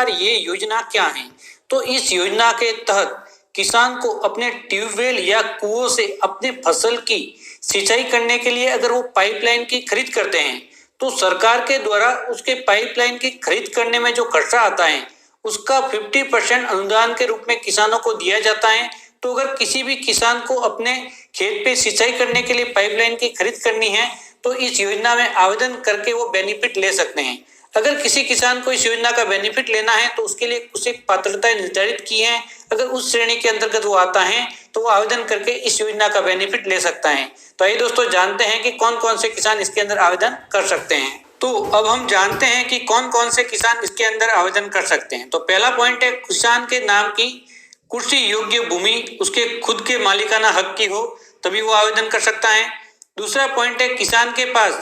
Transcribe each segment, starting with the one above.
आखिरकार ये योजना क्या है। तो इस योजना के तहत किसान को अपने ट्यूबवेल या कुओं से अपने फसल की सिंचाई करने के लिए अगर वो पाइपलाइन की खरीद करते हैं तो सरकार के द्वारा उसके पाइपलाइन की खरीद करने में जो खर्चा आता है उसका 50% अनुदान के रूप में किसानों को दिया जाता है। तो अगर किसी भी किसान को अपने खेत पे सिंचाई करने के लिए पाइपलाइन की खरीद करनी है तो इस योजना में आवेदन करके वो बेनिफिट ले सकते हैं। अगर किसी किसान को इस योजना का बेनिफिट लेना है तो उसके लिए कुछ पात्रताएं निर्धारित की हैं। अगर उस श्रेणी के अंतर्गत वो आता है तो वो आवेदन करके इस योजना का बेनिफिट ले सकता है। तो आइए दोस्तों जानते हैं कि कौन कौन से किसान इसके अंदर आवेदन कर सकते हैं। तो अब हम जानते हैं कि कौन कौन से किसान इसके अंदर आवेदन कर सकते हैं। तो पहला पॉइंट है, किसान के नाम की कृषि योग्य भूमि उसके खुद के मालिकाना हक की हो तभी वो आवेदन कर सकता है। दूसरा पॉइंट है, किसान के पास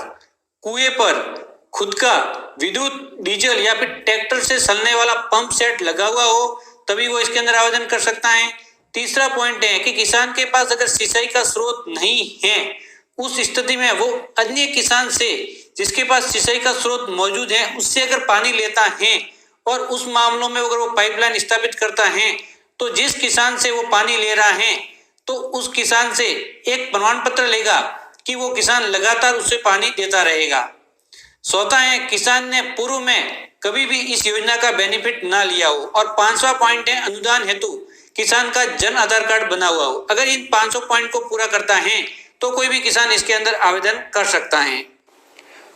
कुएं पर खुद का विद्युत, डीजल या फिर ट्रैक्टर से चलने वाला पंप सेट लगा हुआ हो तभी वो इसके अंदर आवेदन कर सकता है। तीसरा पॉइंट है कि किसान के पास अगर सिंचाई का स्रोत नहीं है उस स्थिति में वो अन्य किसान से जिसके पास सिंचाई का स्रोत मौजूद है उससे अगर पानी लेता है और उस मामलों में अगर वो पाइपलाइन स्थापित करता है तो जिस किसान से वो पानी ले रहा है तो उस किसान से एक प्रमाण पत्र लेगा कि वो किसान लगातार उससे पानी देता रहेगा। चौथा है, किसान ने पूर्व में कभी भी इस योजना का बेनिफिट ना लिया हो। और पांचवा पॉइंट है, अनुदान हेतु किसान का जन आधार कार्ड बना हुआ हो। अगर इन पांचों पॉइंट को पूरा करता है तो कोई भी किसान इसके अंदर आवेदन कर सकता है।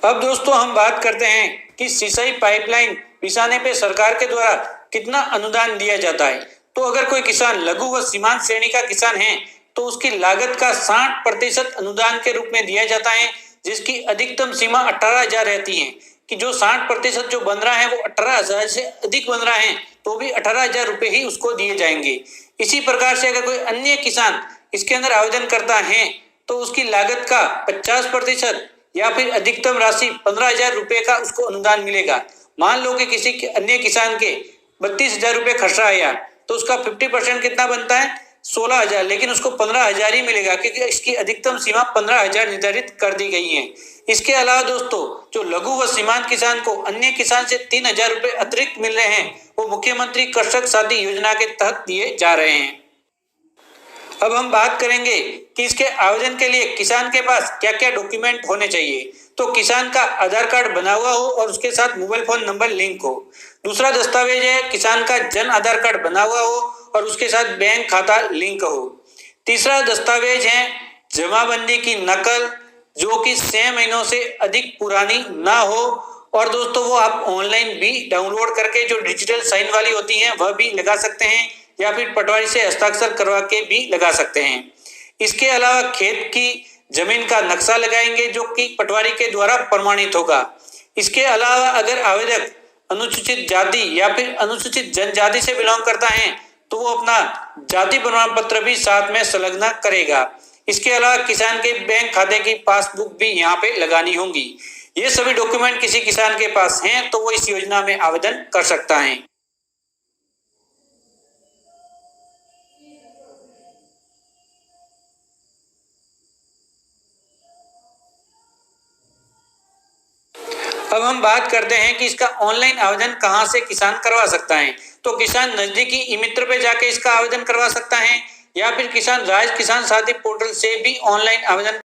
अब दोस्तों हम बात करते हैं कि सिंचाई पाइपलाइन बिछाने पे सरकार के द्वारा कितना अनुदान दिया जाता है। तो अगर कोई किसान लघु व सीमांत श्रेणी का किसान है तो उसकी लागत का 60% अनुदान के रूप में दिया जाता है, जिसकी अधिकतम सीमा 18,000 रहती है कि जो 60% जो बन रहा है वो 18,000 से अधिक बन रहा है तो भी 18,000 रुपए ही उसको दिए जाएंगे। इसी प्रकार से अगर कोई अन्य किसान इसके अंदर आवेदन करता है तो उसकी लागत का 50% या फिर अधिकतम राशि 15,000 रुपए का उसको अनुदान मिलेगा। मान लो कि किसी अन्य किसान के 32,000 रुपए खर्चा आया तो उसका 50% कितना बनता है, 16,000, लेकिन उसको 15,000 ही मिलेगा क्योंकि इसकी अधिकतम सीमा 15,000 निर्धारित कर दी गई है। इसके अलावा दोस्तों जो लघु व सीमांत किसान को अन्य किसान से 3,000 रुपए अतिरिक्त मिल रहे हैं वो मुख्यमंत्री कृषक साथी योजना के तहत दिए जा रहे हैं। अब हम बात करेंगे कि इसके आवेदन के लिए किसान के पास क्या क्या डॉक्यूमेंट होने चाहिए। तो किसान का आधार कार्ड बना हुआ हो और उसके साथ मोबाइल फोन नंबर लिंक हो। दूसरा दस्तावेज है, किसान का जन आधार कार्ड बना हुआ हो और उसके साथ बैंक खाता लिंक हो। तीसरा दस्तावेज है जमाबंदी की नकल जो कि 6 महीनों से अधिक पुरानी ना हो। और दोस्तों वो आप ऑनलाइन भी डाउनलोड करके जो डिजिटल साइन वाली होती हैं वह भी लगा सकते हैं या फिर पटवारी से हस्ताक्षर करवा के भी लगा सकते हैं। इसके अलावा खेत की जमीन का नक्शा लगाएंगे जो कि पटवारी के द्वारा प्रमाणित होगा। इसके अलावा अगर आवेदक अनुसूचित जाति या फिर अनुसूचित जनजाति से बिलोंग करता है तो वो अपना जाति प्रमाण पत्र भी साथ में संलग्न करेगा। इसके अलावा किसान के बैंक खाते की पासबुक भी यहाँ पे लगानी होगी। ये सभी डॉक्यूमेंट किसी किसान के पास हैं तो वो इस योजना में आवेदन कर सकता है। अब हम बात करते हैं कि इसका ऑनलाइन आवेदन कहां से किसान करवा सकता है। तो किसान नजदीकी ई मित्र पे जाके इसका आवेदन करवा सकता है या फिर किसान राज्य किसान साथी पोर्टल से भी ऑनलाइन आवेदन